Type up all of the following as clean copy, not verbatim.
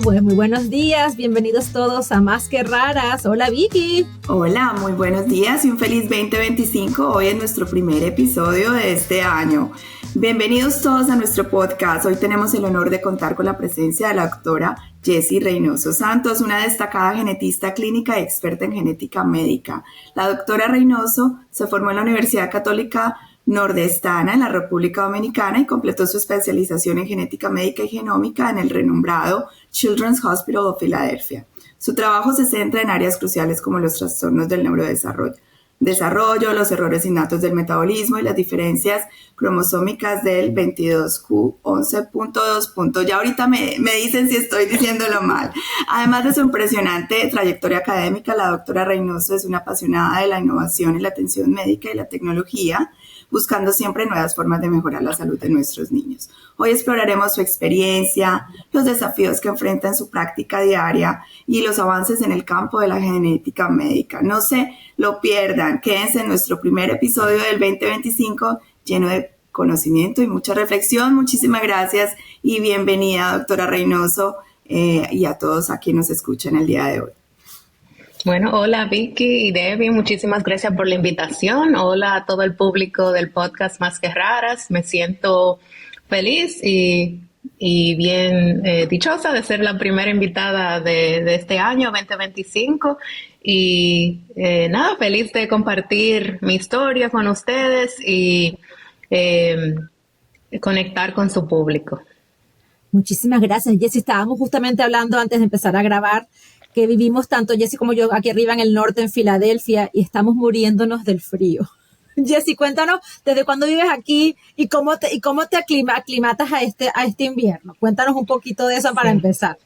pues muy buenos días, bienvenidos todos a Más que Raras. Hola Vicky. Hola, muy buenos días y un feliz 2025. Hoy es nuestro primer episodio de este año. Bienvenidos todos a nuestro podcast. Hoy tenemos el honor de contar con la presencia de la doctora Jessie Reynoso Santos, una destacada genetista clínica y experta en genética médica. La doctora Reynoso se formó en la Universidad Católica Nordestana en la República Dominicana y completó su especialización en genética médica y genómica en el renombrado Children's Hospital of Philadelphia. Su trabajo se centra en áreas cruciales como los trastornos del neurodesarrollo, los errores innatos del metabolismo y las diferencias cromosómicas del 22q11.2. Ya ahorita me dicen si estoy diciéndolo mal. Además de su impresionante trayectoria académica, la doctora Reynoso es una apasionada de la innovación y la atención médica y la tecnología, buscando siempre nuevas formas de mejorar la salud de nuestros niños. Hoy exploraremos su experiencia, los desafíos que enfrenta en su práctica diaria y los avances en el campo de la genética médica. No se lo pierdan, quédense en nuestro primer episodio del 2025 lleno de conocimiento y mucha reflexión. Muchísimas gracias y bienvenida, doctora Reynoso, y a todos a quienes nos escuchan el día de hoy. Bueno, hola Vicky y Debbie, muchísimas gracias por la invitación. Hola a todo el público del podcast Más que Raras. Me siento feliz y bien dichosa de ser la primera invitada de este año 2025 y feliz de compartir mi historia con ustedes y conectar con su público. Muchísimas gracias, Jessie. Estábamos justamente hablando antes de empezar a grabar que vivimos tanto Jessie como yo aquí arriba en el norte, en Filadelfia, y estamos muriéndonos del frío. Jessie, cuéntanos desde cuándo vives aquí y cómo te aclimatas a este invierno. Cuéntanos un poquito de eso para empezar.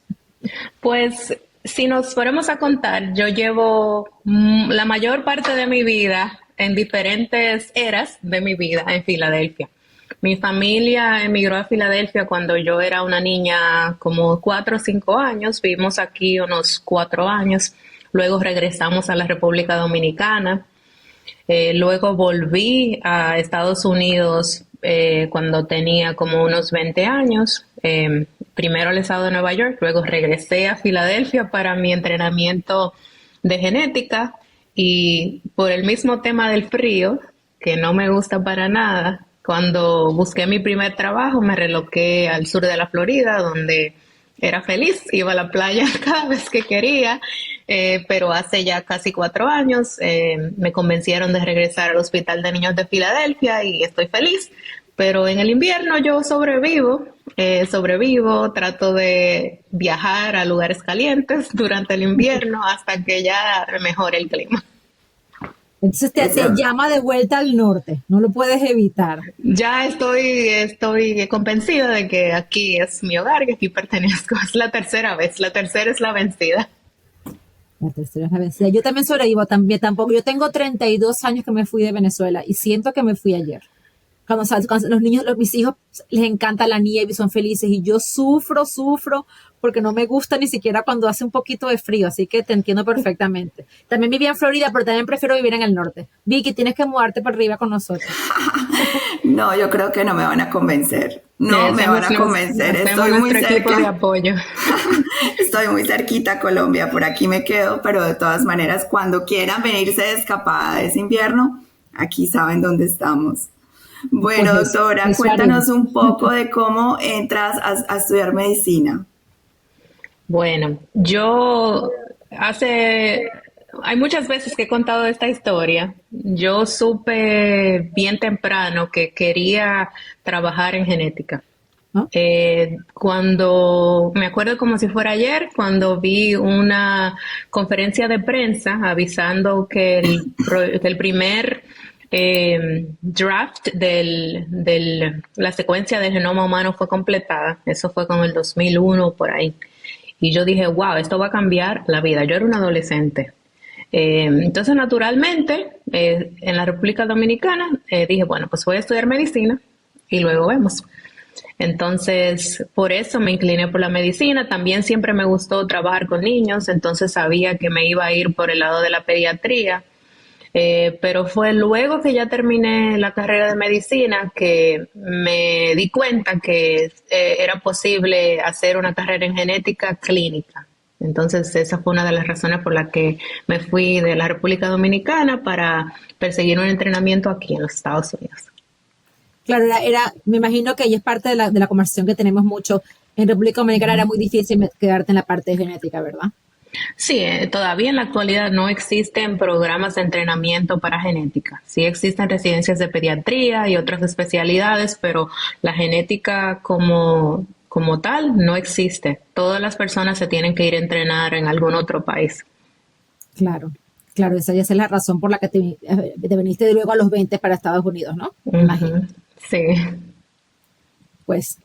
Pues si nos ponemos a contar, yo llevo la mayor parte de mi vida en diferentes eras de mi vida en Filadelfia. Mi familia emigró a Filadelfia cuando yo era una niña como 4 o 5 años. Vivimos aquí unos 4 años. Luego regresamos a la República Dominicana. Luego volví a Estados Unidos cuando tenía como unos 20 años. Primero al estado de Nueva York. Luego regresé a Filadelfia para mi entrenamiento de genética. Y por el mismo tema del frío, que no me gusta para nada, cuando busqué mi primer trabajo, me reloqué al sur de la Florida, donde era feliz, iba a la playa cada vez que quería, pero hace ya casi 4 años me convencieron de regresar al Hospital de Niños de Filadelfia y estoy feliz. Pero en el invierno yo sobrevivo, trato de viajar a lugares calientes durante el invierno hasta que ya mejore el clima. Entonces te llama de vuelta al norte, no lo puedes evitar. Ya estoy convencida de que aquí es mi hogar, que aquí pertenezco. Es la tercera vez, la tercera es la vencida. La tercera es la vencida. Yo también sobrevivo, tampoco. Yo tengo 32 años que me fui de Venezuela y siento que me fui ayer. Cuando los niños, mis hijos les encanta la nieve y son felices y yo sufro porque no me gusta ni siquiera cuando hace un poquito de frío, así que te entiendo perfectamente. También viví en Florida, pero también prefiero vivir en el norte. Vicky, tienes que mudarte para arriba con nosotros. No, yo creo que no me van a convencer. Estoy muy cerca. Equipo de apoyo. Estoy muy cerquita a Colombia, por aquí me quedo, pero de todas maneras, cuando quieran venirse de escapada de ese invierno, aquí saben dónde estamos. Bueno, pues doctora, cuéntanos un poco de cómo entras a estudiar medicina. Bueno, hay muchas veces que he contado esta historia. Yo supe bien temprano que quería trabajar en genética. ¿Ah? Cuando, me acuerdo como si fuera ayer, cuando vi una conferencia de prensa avisando que el primer draft de la secuencia del genoma humano fue completada. Eso fue con el 2001 por ahí. Y yo dije, wow, esto va a cambiar la vida. Yo era una adolescente. Entonces, naturalmente, en la República Dominicana, dije, bueno, pues voy a estudiar medicina y luego vemos. Entonces, por eso me incliné por la medicina. También siempre me gustó trabajar con niños, entonces sabía que me iba a ir por el lado de la pediatría. pero fue luego que ya terminé la carrera de medicina que me di cuenta que era posible hacer una carrera en genética clínica. Entonces esa fue una de las razones por las que me fui de la República Dominicana para perseguir un entrenamiento aquí en los Estados Unidos. Claro, me imagino que ahí es parte de la conversación que tenemos mucho. En República Dominicana era muy difícil quedarte en la parte de genética, ¿verdad? Sí, todavía en la actualidad no existen programas de entrenamiento para genética. Sí existen residencias de pediatría y otras especialidades, pero la genética como tal no existe. Todas las personas se tienen que ir a entrenar en algún otro país. Claro, esa ya es la razón por la que te viniste luego a los 20 para Estados Unidos, ¿no? Me imagino. Sí. Pues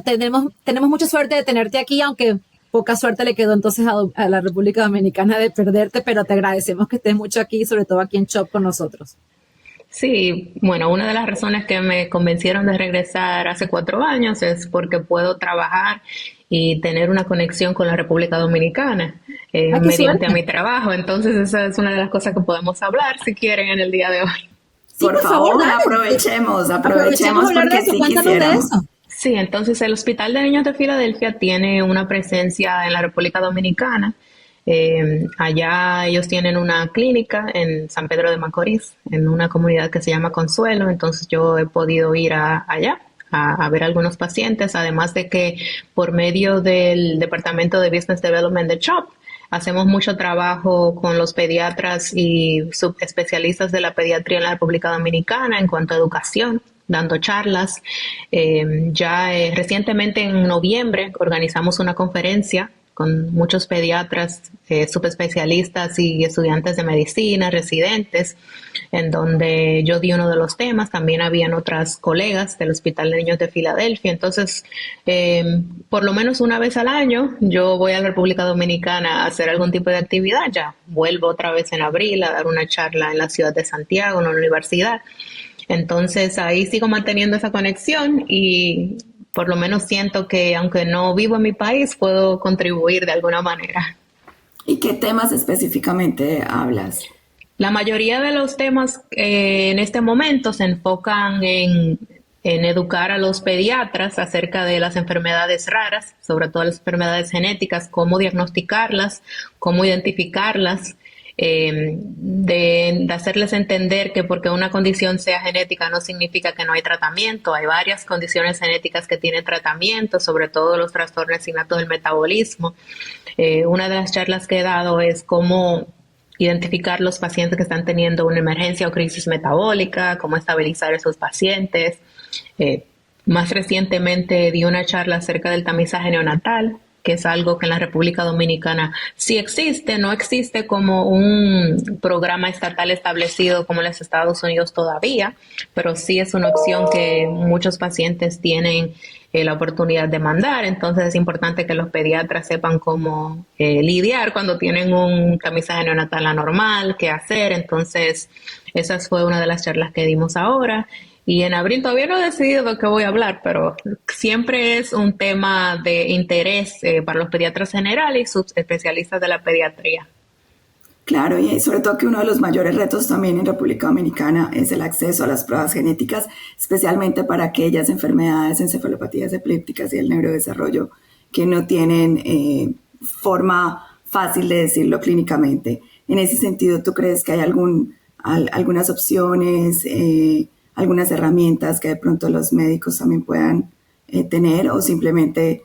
tenemos mucha suerte de tenerte aquí, aunque poca suerte le quedó entonces a la República Dominicana de perderte, pero te agradecemos que estés mucho aquí, sobre todo aquí en CHOP con nosotros. Sí, bueno, una de las razones que me convencieron de regresar hace 4 años es porque puedo trabajar y tener una conexión con la República Dominicana mediante a mi trabajo. Entonces esa es una de las cosas que podemos hablar si quieren en el día de hoy. Sí, por favor, aprovechemos porque sí quisiéramos. Sí, entonces el Hospital de Niños de Filadelfia tiene una presencia en la República Dominicana. Allá ellos tienen una clínica en San Pedro de Macorís, en una comunidad que se llama Consuelo. Entonces yo he podido ir allá a ver a algunos pacientes, además de que por medio del Departamento de Business Development de CHOP hacemos mucho trabajo con los pediatras y subespecialistas de la pediatría en la República Dominicana en cuanto a educación, dando charlas. Recientemente en noviembre organizamos una conferencia con muchos pediatras, subespecialistas y estudiantes de medicina, residentes, en donde yo di uno de los temas. También habían otras colegas del Hospital de Niños de Filadelfia. Entonces, por lo menos una vez al año, yo voy a la República Dominicana a hacer algún tipo de actividad. Ya vuelvo otra vez en abril a dar una charla en la ciudad de Santiago, en la universidad. Entonces, ahí sigo manteniendo esa conexión y por lo menos siento que, aunque no vivo en mi país, puedo contribuir de alguna manera. ¿Y qué temas específicamente hablas? La mayoría de los temas en este momento se enfocan en educar a los pediatras acerca de las enfermedades raras, sobre todo las enfermedades genéticas, cómo diagnosticarlas, cómo identificarlas, de hacerles entender que porque una condición sea genética no significa que no hay tratamiento. Hay varias condiciones genéticas que tienen tratamiento, sobre todo los trastornos innatos del metabolismo. Una de las charlas que he dado es cómo identificar los pacientes que están teniendo una emergencia o crisis metabólica, cómo estabilizar a esos pacientes. Más recientemente di una charla acerca del tamizaje neonatal, que es algo que en la República Dominicana sí existe, no existe como un programa estatal establecido como en los Estados Unidos todavía, pero sí es una opción que muchos pacientes tienen la oportunidad de mandar. Entonces es importante que los pediatras sepan cómo lidiar cuando tienen un tamizaje neonatal anormal, qué hacer. Entonces esa fue una de las charlas que dimos ahora. Y en abril todavía no he decidido de qué voy a hablar, pero siempre es un tema de interés para los pediatras generales y subespecialistas de la pediatría. Claro, y sobre todo que uno de los mayores retos también en República Dominicana es el acceso a las pruebas genéticas, especialmente para aquellas enfermedades, encefalopatías epilépticas y el neurodesarrollo que no tienen forma fácil de decirlo clínicamente. En ese sentido, ¿tú crees que hay algunas opciones, algunas herramientas que de pronto los médicos también puedan tener, o simplemente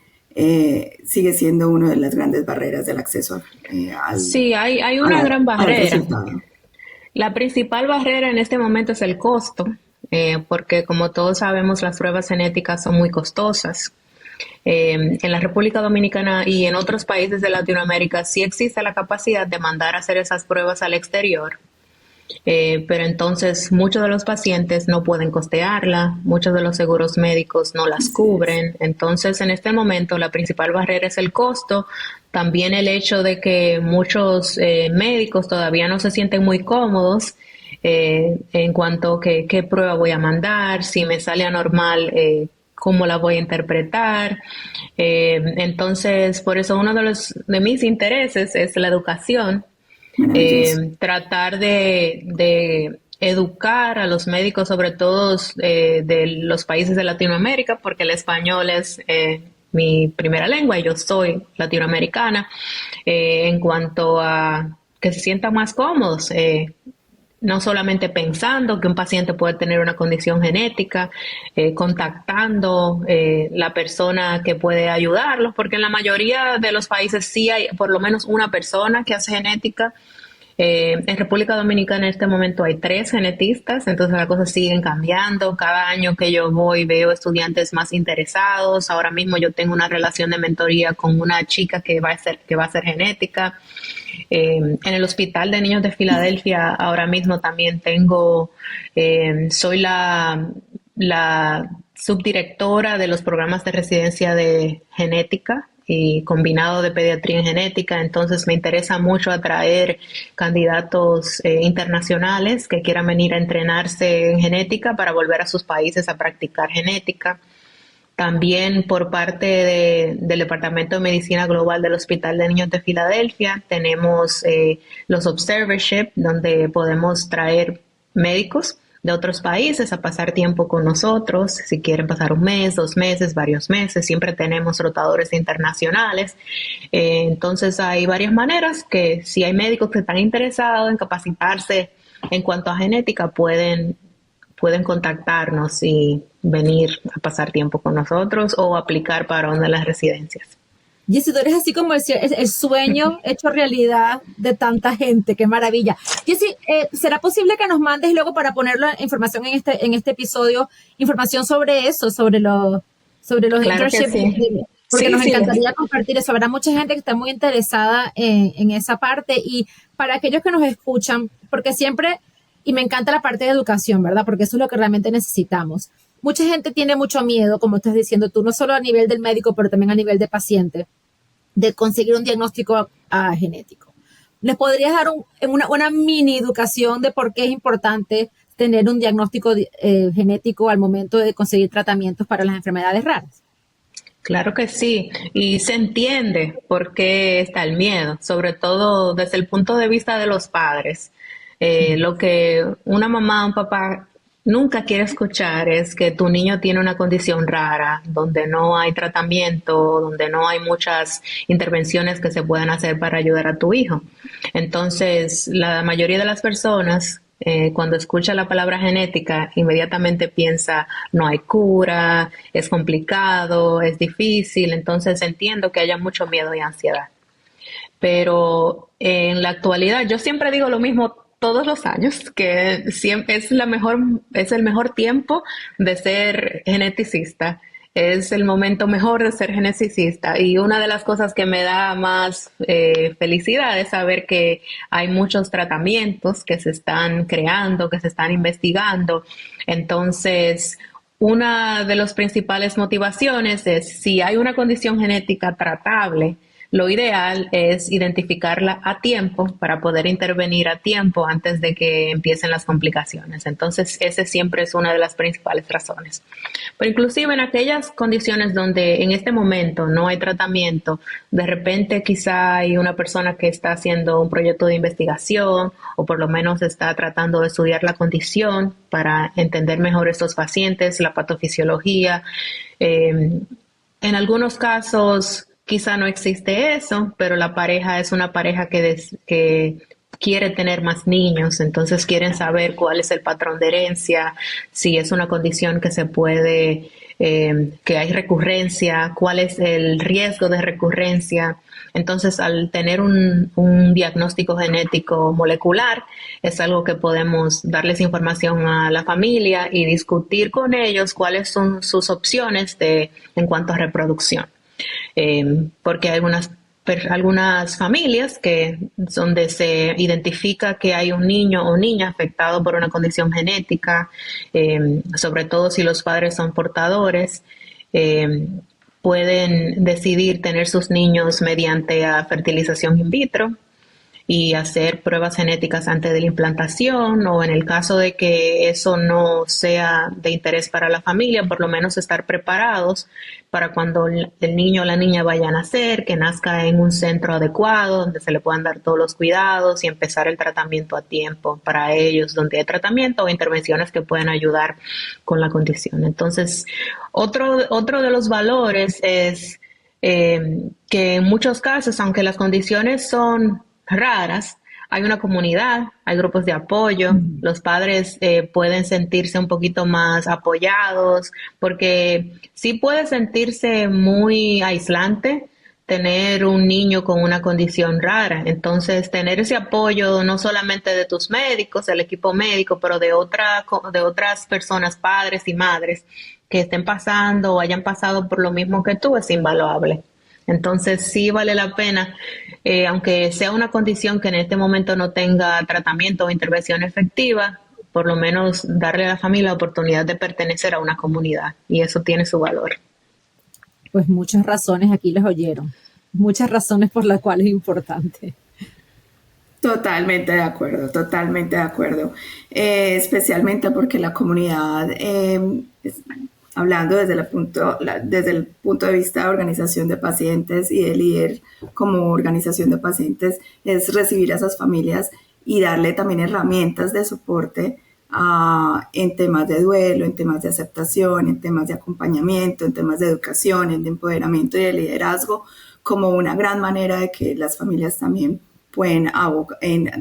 sigue siendo una de las grandes barreras del acceso Sí, hay una gran barrera. La principal barrera en este momento es el costo, porque como todos sabemos las pruebas genéticas son muy costosas. En la República Dominicana y en otros países de Latinoamérica sí existe la capacidad de mandar a hacer esas pruebas al exterior. Pero entonces muchos de los pacientes no pueden costearla, muchos de los seguros médicos no las cubren. Entonces en este momento la principal barrera es el costo, también el hecho de que muchos médicos todavía no se sienten muy cómodos en cuanto a qué prueba voy a mandar, si me sale anormal, cómo la voy a interpretar. Entonces por eso uno de mis intereses es la educación. Maravilloso. Tratar de educar a los médicos, sobre todo de los países de Latinoamérica, porque el español es mi primera lengua y yo soy latinoamericana, en cuanto a que se sientan más cómodos. No solamente pensando que un paciente puede tener una condición genética, contactando la persona que puede ayudarlos, porque en la mayoría de los países sí hay por lo menos una persona que hace genética. En República Dominicana en este momento hay 3 genetistas, entonces las cosas siguen cambiando. Cada año que yo voy veo estudiantes más interesados. Ahora mismo yo tengo una relación de mentoría con una chica que va a hacer genética. En el Hospital de Niños de Filadelfia ahora mismo también soy la subdirectora de los programas de residencia de genética y combinado de pediatría en genética, entonces me interesa mucho atraer candidatos internacionales que quieran venir a entrenarse en genética para volver a sus países a practicar genética. También por parte del Departamento de Medicina Global del Hospital de Niños de Filadelfia tenemos los observership, donde podemos traer médicos de otros países a pasar tiempo con nosotros, si quieren pasar 1 mes, 2 meses, varios meses, siempre tenemos rotadores internacionales. Entonces hay varias maneras que si hay médicos que están interesados en capacitarse en cuanto a genética, pueden contactarnos y venir a pasar tiempo con nosotros o aplicar para una de las residencias. Jessy, tú eres así como el sueño hecho realidad de tanta gente. ¡Qué maravilla! Jessy, ¿será posible que nos mandes luego para ponerlo información en este episodio, información sobre eso, sobre los Claro internships? que sí. Porque Sí, nos sí. encantaría compartir eso. Habrá mucha gente que está muy interesada en esa parte. Y para aquellos que nos escuchan, porque siempre, y me encanta la parte de educación, ¿verdad? Porque eso es lo que realmente necesitamos. Mucha gente tiene mucho miedo, como estás diciendo tú, no solo a nivel del médico, pero también a nivel de paciente, de conseguir un diagnóstico genético. ¿Les podrías dar una mini educación de por qué es importante tener un diagnóstico genético al momento de conseguir tratamientos para las enfermedades raras? Claro que sí, y se entiende por qué está el miedo, sobre todo desde el punto de vista de los padres. Lo que una mamá o un papá nunca quiere escuchar es que tu niño tiene una condición rara, donde no hay tratamiento, donde no hay muchas intervenciones que se puedan hacer para ayudar a tu hijo. Entonces, la mayoría de las personas cuando escucha la palabra genética, inmediatamente piensa, no hay cura, es complicado, es difícil, entonces entiendo que haya mucho miedo y ansiedad. Pero en la actualidad, yo siempre digo lo mismo todos los años, que siempre es el mejor tiempo de ser geneticista. Es el momento mejor de ser geneticista y una de las cosas que me da más felicidad es saber que hay muchos tratamientos que se están creando, que se están investigando. Entonces, una de las principales motivaciones es si hay una condición genética tratable, lo ideal es identificarla a tiempo para poder intervenir a tiempo antes de que empiecen las complicaciones. Entonces, ese siempre es una de las principales razones. Pero inclusive en aquellas condiciones donde en este momento no hay tratamiento, de repente quizá hay una persona que está haciendo un proyecto de investigación o por lo menos está tratando de estudiar la condición para entender mejor estos pacientes, la patofisiología. En algunos casos quizá no existe eso, pero la pareja es una pareja que quiere tener más niños, entonces quieren saber cuál es el patrón de herencia, si es una condición que se puede, que hay recurrencia, cuál es el riesgo de recurrencia. Entonces, al tener un diagnóstico genético molecular, es algo que podemos darles información a la familia y discutir con ellos cuáles son sus opciones en cuanto a reproducción. Porque hay algunas familias donde se identifica que hay un niño o niña afectado por una condición genética, sobre todo si los padres son portadores, pueden decidir tener sus niños mediante fertilización in vitro. y hacer pruebas genéticas antes de la implantación, o en el caso de que eso no sea de interés para la familia, por lo menos estar preparados para cuando el niño o la niña vaya a nacer, que nazca en un centro adecuado, donde se le puedan dar todos los cuidados y empezar el tratamiento a tiempo para ellos, donde hay tratamiento o intervenciones que pueden ayudar con la condición. Entonces, otro de los valores es que en muchos casos, aunque las condiciones son raras, hay una comunidad, hay grupos de apoyo, los padres pueden sentirse un poquito más apoyados, porque sí puede sentirse muy aislante tener un niño con una condición rara. Entonces, tener ese apoyo no solamente de tus médicos, el equipo médico, pero de otras personas, padres y madres, que estén pasando o hayan pasado por lo mismo que tú, es invaluable. Entonces sí vale la pena, aunque sea una condición que en este momento no tenga tratamiento o intervención efectiva, por lo menos darle a la familia la oportunidad de pertenecer a una comunidad, y eso tiene su valor. Pues muchas razones aquí les oyeron, muchas razones por las cuales es importante. Totalmente de acuerdo, totalmente de acuerdo. Especialmente porque la comunidad, hablando desde el punto de vista de organización de pacientes y de líder como organización de pacientes, es recibir a esas familias y darle también herramientas de soporte en temas de duelo, en temas de aceptación, en temas de acompañamiento, en temas de educación, en de empoderamiento y de liderazgo, como una gran manera de que las familias también pueden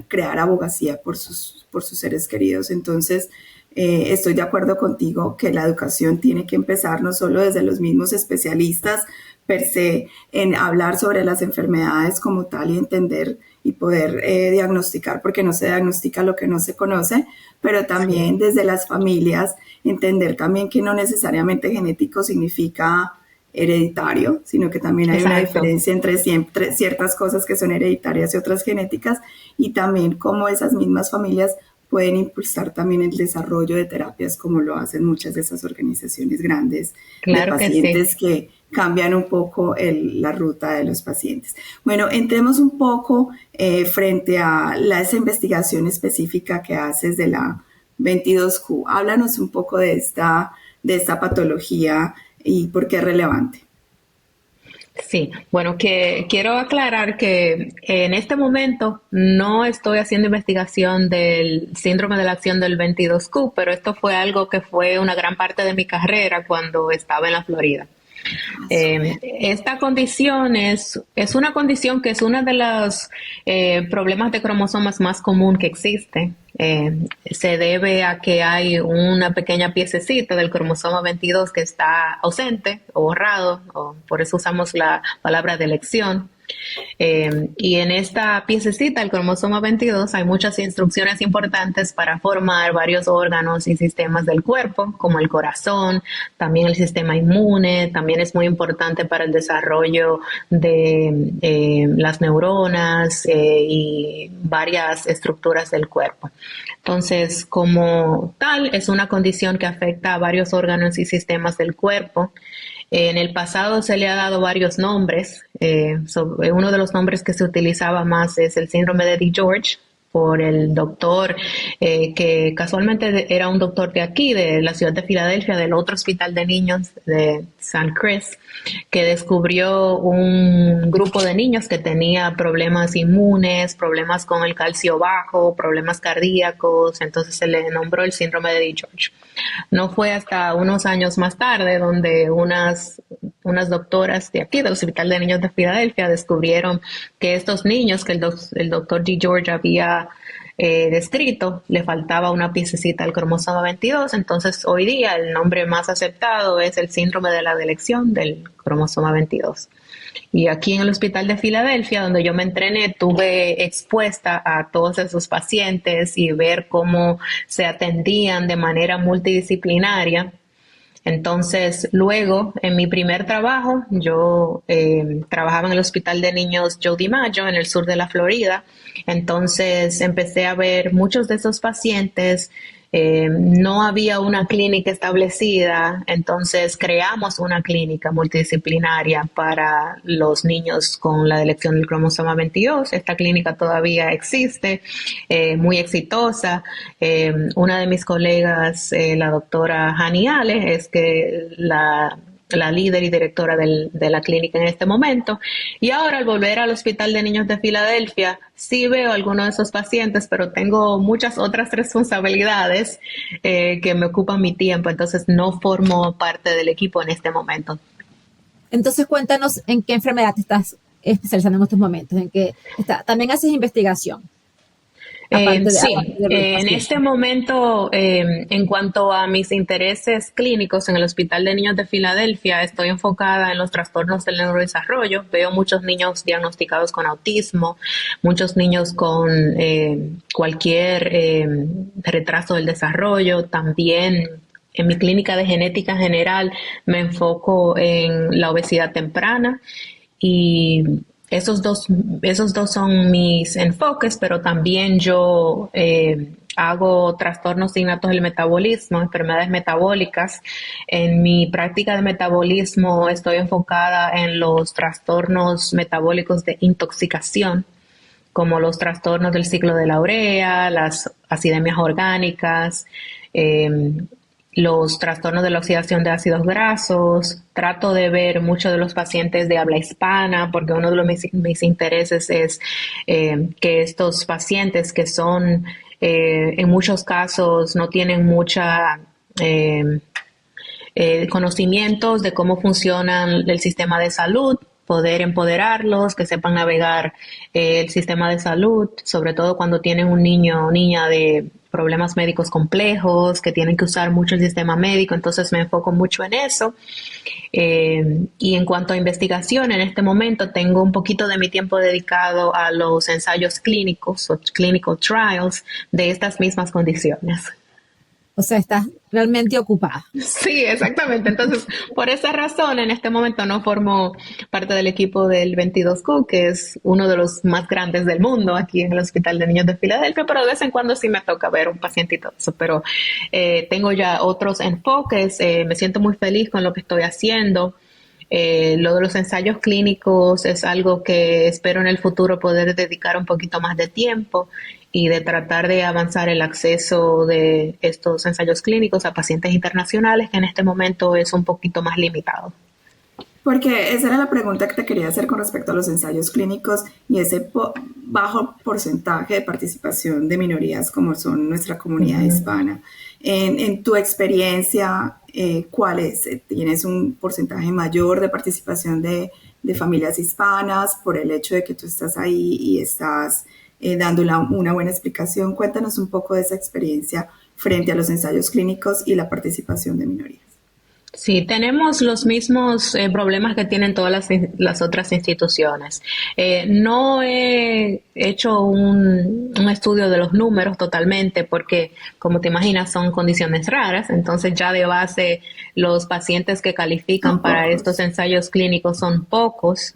crear abogacía por sus seres queridos. Entonces, estoy de acuerdo contigo que la educación tiene que empezar no solo desde los mismos especialistas per se, en hablar sobre las enfermedades como tal y entender y poder diagnosticar, porque no se diagnostica lo que no se conoce, pero también desde las familias, entender también que no necesariamente genético significa hereditario, sino que también hay una diferencia entre ciertas cosas que son hereditarias y otras genéticas, y también cómo esas mismas familias pueden impulsar también el desarrollo de terapias, como lo hacen muchas de esas organizaciones grandes de pacientes que cambian un poco la ruta de los pacientes. Bueno, entremos un poco frente a esa investigación específica que haces de la 22q. Háblanos un poco de esta patología y por qué es relevante. Sí, bueno, que quiero aclarar que en este momento no estoy haciendo investigación del síndrome de la acción del 22q, pero esto fue algo que fue una gran parte de mi carrera cuando estaba en la Florida. Esta condición es una condición que es uno de los problemas de cromosomas más común que existe. Se debe a que hay una pequeña piececita del cromosoma 22 que está ausente o borrado, por eso usamos la palabra delección. Y en esta piececita, el cromosoma 22, hay muchas instrucciones importantes para formar varios órganos y sistemas del cuerpo, como el corazón, también el sistema inmune, también es muy importante para el desarrollo de las neuronas y varias estructuras del cuerpo. Entonces, como tal, es una condición que afecta a varios órganos y sistemas del cuerpo. En el pasado se le ha dado varios nombres. Uno de los nombres que se utilizaba más es el síndrome de DiGeorge, por el doctor que casualmente era un doctor de aquí, de la ciudad de Filadelfia, del otro hospital de niños de San Chris, que descubrió un grupo de niños que tenía problemas inmunes, problemas con el calcio bajo, problemas cardíacos, entonces se le nombró el síndrome de DiGeorge. No fue hasta unos años más tarde donde unas doctoras de aquí, del Hospital de Niños de Filadelfia, descubrieron que estos niños que el doctor DiGeorge había descrito, le faltaba una piececita al cromosoma 22, entonces hoy día el nombre más aceptado es el síndrome de la delección del cromosoma 22. Y aquí en el Hospital de Filadelfia, donde yo me entrené, tuve expuesta a todos esos pacientes y ver cómo se atendían de manera multidisciplinaria. Entonces, luego, en mi primer trabajo, yo trabajaba en el Hospital de Niños Joe DiMaggio, en el sur de la Florida. Entonces, empecé a ver muchos de esos pacientes No había una clínica establecida, entonces creamos una clínica multidisciplinaria para los niños con la deleción del cromosoma 22. Esta clínica todavía existe, muy exitosa. Una de mis colegas, la doctora Hani Ale, es que la líder y directora de la clínica en este momento. Y ahora, al volver al Hospital de Niños de Filadelfia, sí veo algunos de esos pacientes, pero tengo muchas otras responsabilidades que me ocupan mi tiempo, entonces no formo parte del equipo en este momento. Entonces, cuéntanos en qué enfermedad te estás especializando en estos momentos, también haces investigación. Sí, en este momento, en cuanto a mis intereses clínicos en el Hospital de Niños de Filadelfia, estoy enfocada en los trastornos del neurodesarrollo. Veo muchos niños diagnosticados con autismo, muchos niños con cualquier retraso del desarrollo. También en mi clínica de genética general me enfoco en la obesidad temprana y esos dos son mis enfoques, pero también yo hago trastornos innatos del metabolismo, enfermedades metabólicas. En mi práctica de metabolismo estoy enfocada en los trastornos metabólicos de intoxicación, como los trastornos del ciclo de la urea, las acidemias orgánicas, los trastornos de la oxidación de ácidos grasos. Trato de ver muchos de los pacientes de habla hispana, porque uno de mis intereses es que estos pacientes que son, en muchos casos, no tienen mucha conocimientos de cómo funciona el sistema de salud, poder empoderarlos, que sepan navegar el sistema de salud, sobre todo cuando tienen un niño o niña de problemas médicos complejos, que tienen que usar mucho el sistema médico, entonces me enfoco mucho en eso. Y en cuanto a investigación, en este momento tengo un poquito de mi tiempo dedicado a los ensayos clínicos o clinical trials de estas mismas condiciones. O sea, estás realmente ocupada. Sí, exactamente. Entonces, por esa razón, en este momento no formo parte del equipo del 22Q, que es uno de los más grandes del mundo aquí en el Hospital de Niños de Filadelfia, pero de vez en cuando sí me toca ver un paciente y todo eso. Pero tengo ya otros enfoques, me siento muy feliz con lo que estoy haciendo. Lo de los ensayos clínicos es algo que espero en el futuro poder dedicar un poquito más de tiempo y de tratar de avanzar el acceso de estos ensayos clínicos a pacientes internacionales, que en este momento es un poquito más limitado. Porque esa era la pregunta que te quería hacer con respecto a los ensayos clínicos y ese bajo porcentaje de participación de minorías como son nuestra comunidad hispana. En tu experiencia, ¿cuál es? ¿Tienes un porcentaje mayor de participación de familias hispanas por el hecho de que tú estás ahí y estás dando una buena explicación? Cuéntanos un poco de esa experiencia frente a los ensayos clínicos y la participación de minorías. Sí, tenemos los mismos problemas que tienen todas las otras instituciones. No he hecho un estudio de los números totalmente porque, como te imaginas, son condiciones raras. Entonces, ya de base, los pacientes que califican para estos ensayos clínicos son pocos.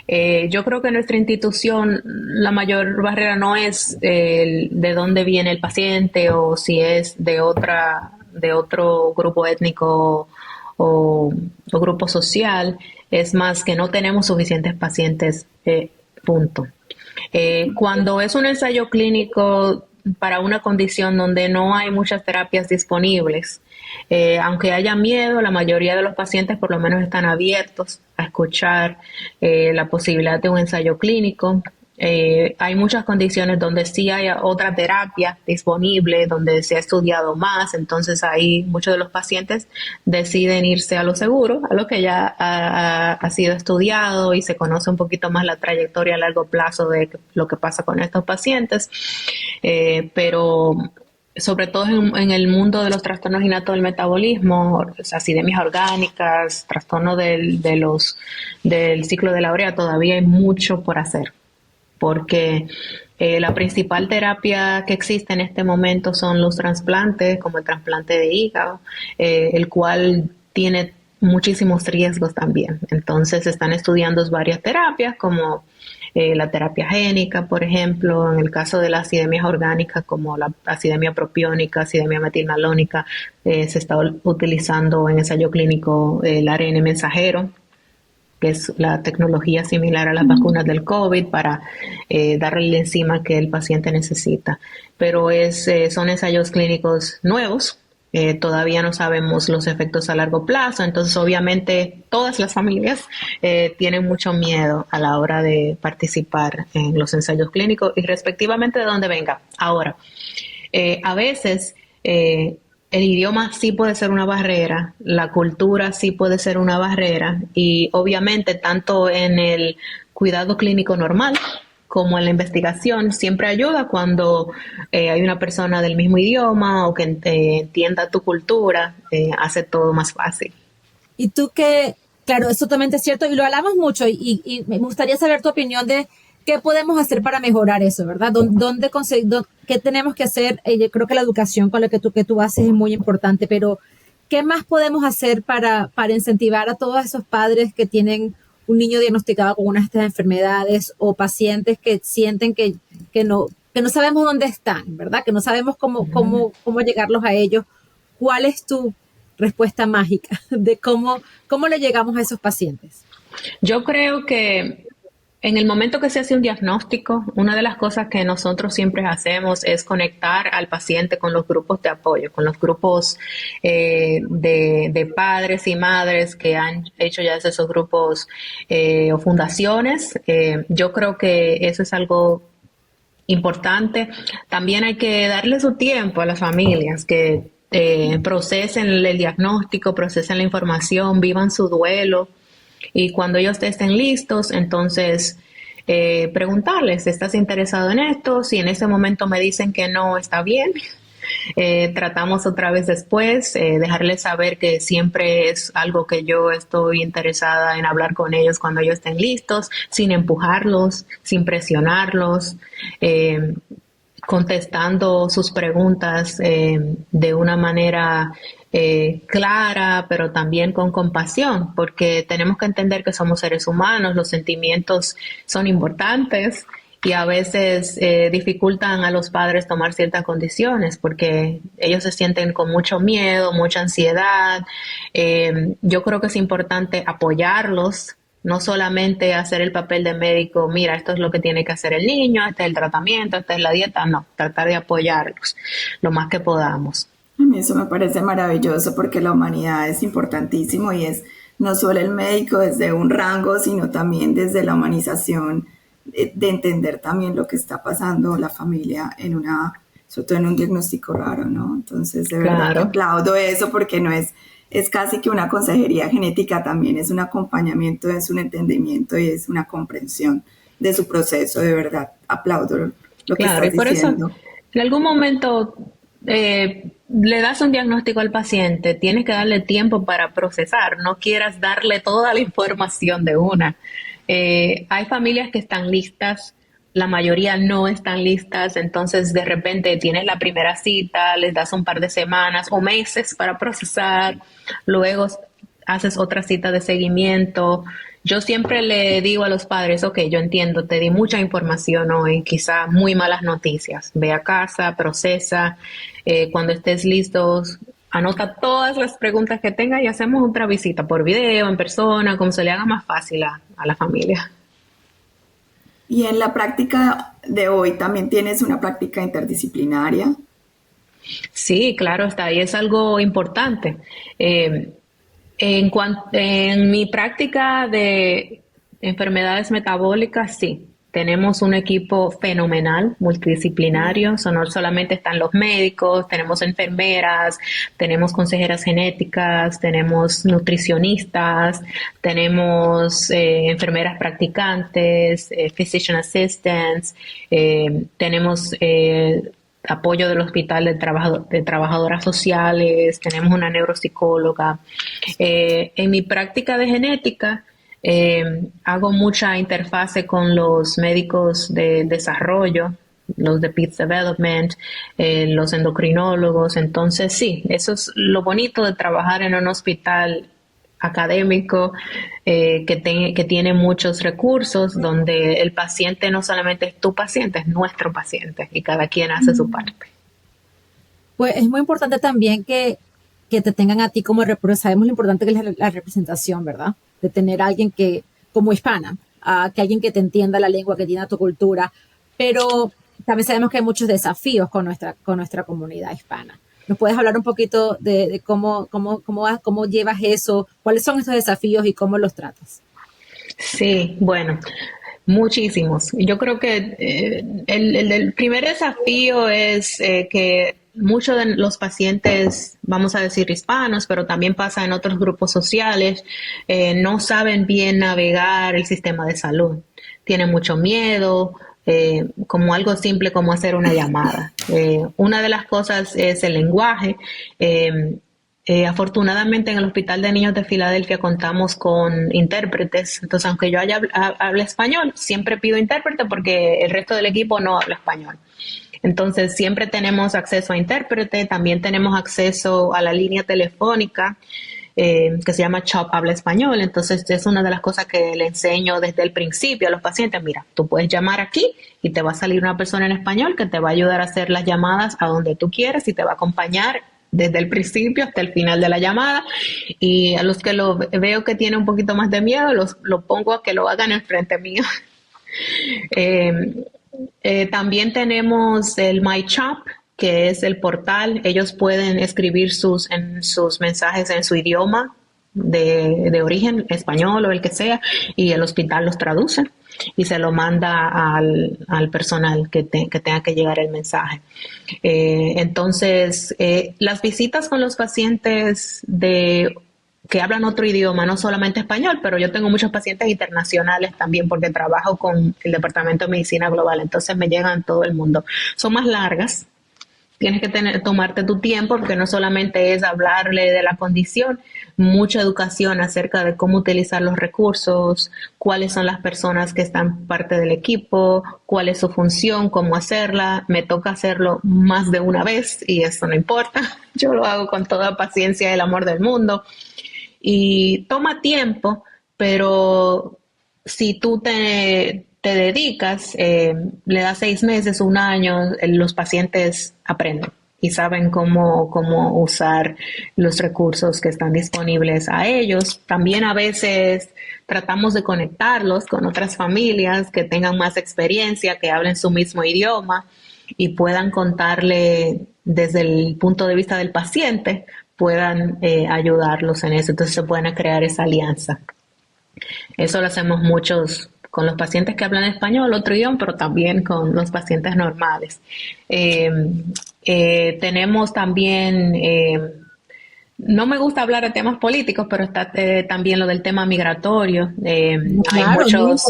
Yo creo que en nuestra institución la mayor barrera no es de dónde viene el paciente o si es de otro grupo étnico o grupo social, es más que no tenemos suficientes pacientes, punto. Cuando es un ensayo clínico para una condición donde no hay muchas terapias disponibles, aunque haya miedo, la mayoría de los pacientes por lo menos están abiertos a escuchar la posibilidad de un ensayo clínico. Hay muchas condiciones donde sí hay otra terapia disponible, donde se ha estudiado más, entonces ahí muchos de los pacientes deciden irse a lo seguro, a lo que ya ha sido estudiado y se conoce un poquito más la trayectoria a largo plazo de lo que pasa con estos pacientes, pero sobre todo en el mundo de los trastornos innatos del metabolismo, acidemias orgánicas, trastorno del ciclo de la urea, todavía hay mucho por hacer. Porque la principal terapia que existe en este momento son los trasplantes, como el trasplante de hígado, el cual tiene muchísimos riesgos también. Entonces, se están estudiando varias terapias como la terapia génica, por ejemplo, en el caso de las acidemias orgánicas como la acidemia propiónica, acidemia metilmalónica, se está utilizando en ensayo clínico el ARN mensajero, que es la tecnología similar a las vacunas del COVID para darle la enzima que el paciente necesita. Pero son ensayos clínicos nuevos, todavía no sabemos los efectos a largo plazo, entonces obviamente todas las familias tienen mucho miedo a la hora de participar en los ensayos clínicos y respectivamente de dónde venga. Ahora, a veces el idioma sí puede ser una barrera, la cultura sí puede ser una barrera y obviamente tanto en el cuidado clínico normal como en la investigación siempre ayuda cuando hay una persona del mismo idioma o que entienda tu cultura, hace todo más fácil. Y tú claro, es totalmente cierto y lo hablamos mucho y me gustaría saber tu opinión de qué podemos hacer para mejorar eso, ¿verdad? ¿Qué tenemos que hacer? Yo creo que la educación con la que tú haces es muy importante, pero ¿qué más podemos hacer para incentivar a todos esos padres que tienen un niño diagnosticado con una de estas enfermedades o pacientes que sienten que no sabemos dónde están, ¿verdad? Que no sabemos cómo llegarlos a ellos? ¿Cuál es tu respuesta mágica de cómo le llegamos a esos pacientes? Yo creo que en el momento que se hace un diagnóstico, una de las cosas que nosotros siempre hacemos es conectar al paciente con los grupos de apoyo, con los grupos de padres y madres que han hecho ya esos grupos o fundaciones. Yo creo que eso es algo importante. También hay que darle su tiempo a las familias que procesen el diagnóstico, procesen la información, vivan su duelo. Y cuando ellos estén listos, entonces preguntarles, ¿estás interesado en esto? Si en ese momento me dicen que no, está bien. Tratamos otra vez después, dejarles saber que siempre es algo que yo estoy interesada en hablar con ellos cuando ellos estén listos, sin empujarlos, sin presionarlos, contestando sus preguntas de una manera clara, pero también con compasión, porque tenemos que entender que somos seres humanos, los sentimientos son importantes y a veces dificultan a los padres tomar ciertas condiciones porque ellos se sienten con mucho miedo, mucha ansiedad. Yo creo que es importante apoyarlos, no solamente hacer el papel de médico, mira, esto es lo que tiene que hacer el niño, este es el tratamiento, esta es la dieta, no, tratar de apoyarlos lo más que podamos. A mí eso me parece maravilloso porque la humanidad es importantísimo y es no solo el médico desde un rango, sino también desde la humanización de entender también lo que está pasando la familia sobre todo en un diagnóstico raro, ¿no? Entonces, de verdad, Claro. aplaudo eso porque no es casi que una consejería genética, también es un acompañamiento, es un entendimiento y es una comprensión de su proceso, de verdad, aplaudo lo que Claro, y estás por diciendo. eso, en algún momento le das un diagnóstico al paciente, tienes que darle tiempo para procesar, no quieras darle toda la información de una. Hay familias que están listas, la mayoría no están listas, entonces de repente tienes la primera cita, les das un par de semanas o meses para procesar, luego haces otra cita de seguimiento. Yo siempre le digo a los padres, ok, yo entiendo, te di mucha información hoy, quizá muy malas noticias. Ve a casa, procesa, cuando estés listos, anota todas las preguntas que tengas y hacemos otra visita por video, en persona, como se le haga más fácil a la familia. Y en la práctica de hoy también tienes una práctica interdisciplinaria. Sí, claro, está ahí, es algo importante. En mi práctica de enfermedades metabólicas, sí, tenemos un equipo fenomenal, multidisciplinario, no solamente están los médicos, tenemos enfermeras, tenemos consejeras genéticas, tenemos nutricionistas, tenemos enfermeras practicantes, physician assistants, tenemos apoyo del hospital de trabajadoras sociales, tenemos una neuropsicóloga. En mi práctica de genética hago mucha interfase con los médicos de desarrollo, los de Peace Development, los endocrinólogos. Entonces sí, eso es lo bonito de trabajar en un hospital académico, que tiene muchos recursos, donde el paciente no solamente es tu paciente, es nuestro paciente y cada quien hace su parte. Pues es muy importante también que te tengan a ti como representante. Sabemos lo importante que es la representación, ¿verdad? De tener a alguien que, como hispana, que alguien que te entienda la lengua, que entienda tu cultura, pero también sabemos que hay muchos desafíos con nuestra comunidad hispana. ¿Nos puedes hablar un poquito de cómo llevas eso? ¿Cuáles son estos desafíos y cómo los tratas? Sí, bueno, muchísimos. Yo creo que el primer desafío es que muchos de los pacientes, vamos a decir hispanos, pero también pasa en otros grupos sociales, no saben bien navegar el sistema de salud. Tienen mucho miedo, como algo simple como hacer una llamada. Una de las cosas es el lenguaje. Afortunadamente en el Hospital de Niños de Filadelfia contamos con intérpretes, entonces aunque yo hable español, siempre pido intérprete porque el resto del equipo no habla español. Entonces siempre tenemos acceso a intérprete, también tenemos acceso a la línea telefónica que se llama CHOP Habla Español. Entonces es una de las cosas que le enseño desde el principio a los pacientes. Mira, tú puedes llamar aquí y te va a salir una persona en español que te va a ayudar a hacer las llamadas a donde tú quieras y te va a acompañar desde el principio hasta el final de la llamada. Y a los que lo veo que tienen un poquito más de miedo, los pongo a que lo hagan en frente mío. También tenemos el MyChop, que es el portal. Ellos pueden escribir sus mensajes en su idioma de origen, español o el que sea, y el hospital los traduce y se lo manda al personal que tenga que llegar el mensaje. Entonces, las visitas con los pacientes que hablan otro idioma, no solamente español, pero yo tengo muchos pacientes internacionales también porque trabajo con el Departamento de Medicina Global, entonces me llegan todo el mundo. Son más largas. Tienes que tomarte tu tiempo porque no solamente es hablarle de la condición, mucha educación acerca de cómo utilizar los recursos, cuáles son las personas que están parte del equipo, cuál es su función, cómo hacerla. Me toca hacerlo más de una vez y eso no importa. Yo lo hago con toda paciencia y el amor del mundo. Y toma tiempo, pero si tú te dedicas, le das 6 meses, 1 año, los pacientes aprenden y saben cómo usar los recursos que están disponibles a ellos. También a veces tratamos de conectarlos con otras familias que tengan más experiencia, que hablen su mismo idioma y puedan contarle desde el punto de vista del paciente, puedan ayudarlos en eso. Entonces se pueden crear esa alianza. Eso lo hacemos muchos con los pacientes que hablan español, otro idioma, pero también con los pacientes normales. Tenemos también, no me gusta hablar de temas políticos, pero está también lo del tema migratorio. Claro, hay muchos,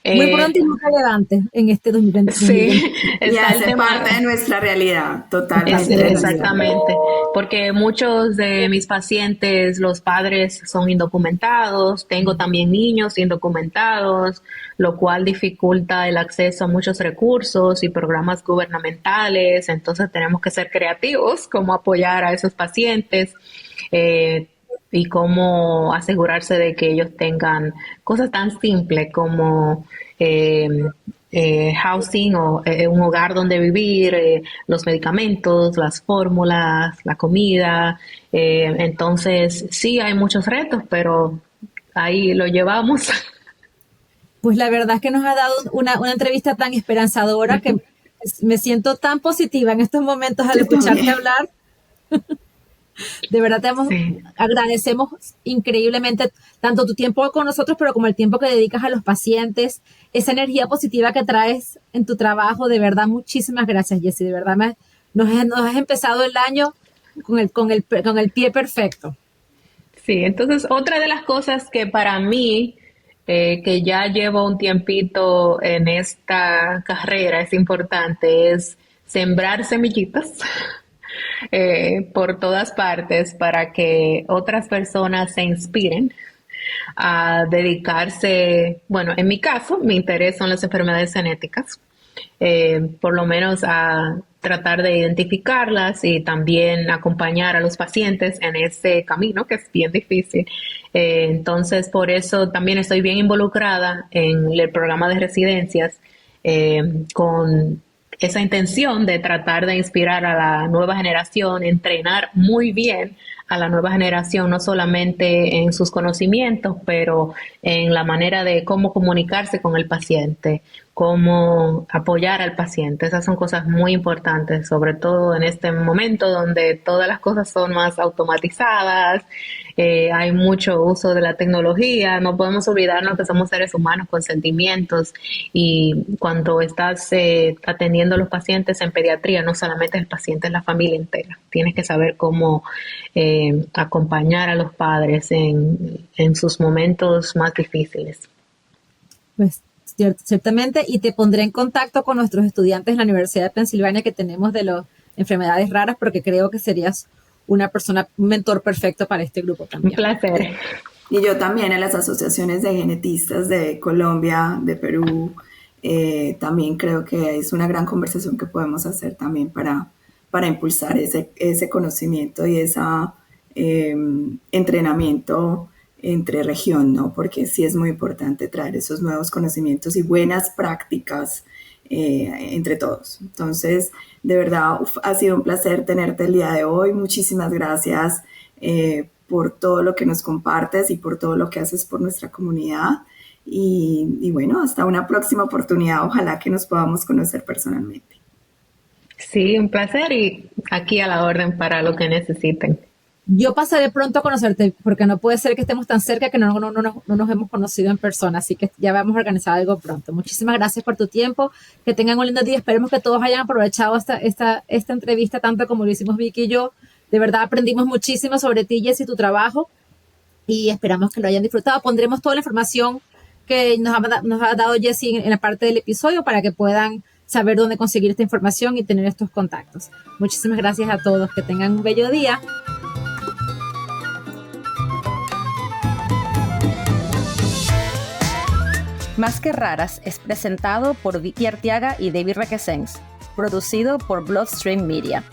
muy importante y muy relevante en este 2020. Sí, y hace parte de nuestra realidad, totalmente. Exactamente, porque muchos de mis pacientes, los padres son indocumentados, tengo también niños indocumentados, lo cual dificulta el acceso a muchos recursos y programas gubernamentales. Entonces tenemos que ser creativos, cómo apoyar a esos pacientes y cómo asegurarse de que ellos tengan cosas tan simples como housing o un hogar donde vivir, los medicamentos, las fórmulas, la comida. Entonces sí hay muchos retos, pero ahí lo llevamos. Pues la verdad es que nos ha dado una entrevista tan esperanzadora que me siento tan positiva en estos momentos al escucharte hablar. De verdad agradecemos increíblemente tanto tu tiempo con nosotros, pero como el tiempo que dedicas a los pacientes, esa energía positiva que traes en tu trabajo. De verdad, muchísimas gracias, Jessie. De verdad, nos has empezado el año con el pie perfecto. Sí, entonces otra de las cosas que para mí, que ya llevo un tiempito en esta carrera, es importante, es sembrar semillitas por todas partes para que otras personas se inspiren a dedicarse. Bueno, en mi caso, mi interés son las enfermedades genéticas, por lo menos a tratar de identificarlas y también acompañar a los pacientes en ese camino que es bien difícil. Entonces, por eso también estoy bien involucrada en el programa de residencias con esa intención de tratar de inspirar a la nueva generación, entrenar muy bien a la nueva generación, no solamente en sus conocimientos, pero en la manera de cómo comunicarse con el paciente, cómo apoyar al paciente. Esas son cosas muy importantes, sobre todo en este momento donde todas las cosas son más automatizadas, hay mucho uso de la tecnología, no podemos olvidarnos que somos seres humanos con sentimientos y cuando estás atendiendo a los pacientes en pediatría, no solamente el paciente, es la familia entera. Tienes que saber cómo acompañar a los padres en sus momentos más difíciles. Pues ciertamente, y te pondré en contacto con nuestros estudiantes en la Universidad de Pensilvania que tenemos de las enfermedades raras, porque creo que serías un mentor perfecto para este grupo también. Un placer. Y yo también en las asociaciones de genetistas de Colombia, de Perú, también creo que es una gran conversación que podemos hacer también para impulsar ese conocimiento y ese entrenamiento entre región, ¿no? Porque sí es muy importante traer esos nuevos conocimientos y buenas prácticas entre todos. Entonces, de verdad, ha sido un placer tenerte el día de hoy. Muchísimas gracias por todo lo que nos compartes y por todo lo que haces por nuestra comunidad. Y bueno, hasta una próxima oportunidad. Ojalá que nos podamos conocer personalmente. Sí, un placer y aquí a la orden para lo que necesiten. Yo pasaré pronto a conocerte, porque no puede ser que estemos tan cerca que no nos hemos conocido en persona, así que ya vamos a organizar algo pronto. Muchísimas gracias por tu tiempo, que tengan un lindo día, esperemos que todos hayan aprovechado esta entrevista tanto como lo hicimos Vicky y yo. De verdad aprendimos muchísimo sobre ti, Jess, y tu trabajo, y esperamos que lo hayan disfrutado. Pondremos toda la información que nos ha dado Jessie en la parte del episodio para que puedan saber dónde conseguir esta información y tener estos contactos. Muchísimas gracias a todos, que tengan un bello día. Más que Raras es presentado por Vicky Arteaga y David Requesens, producido por Bloodstream Media.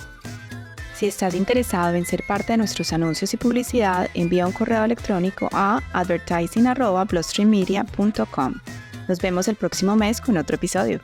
Si estás interesado en ser parte de nuestros anuncios y publicidad, envía un correo electrónico a advertising@bloodstreammedia.com. Nos vemos el próximo mes con otro episodio.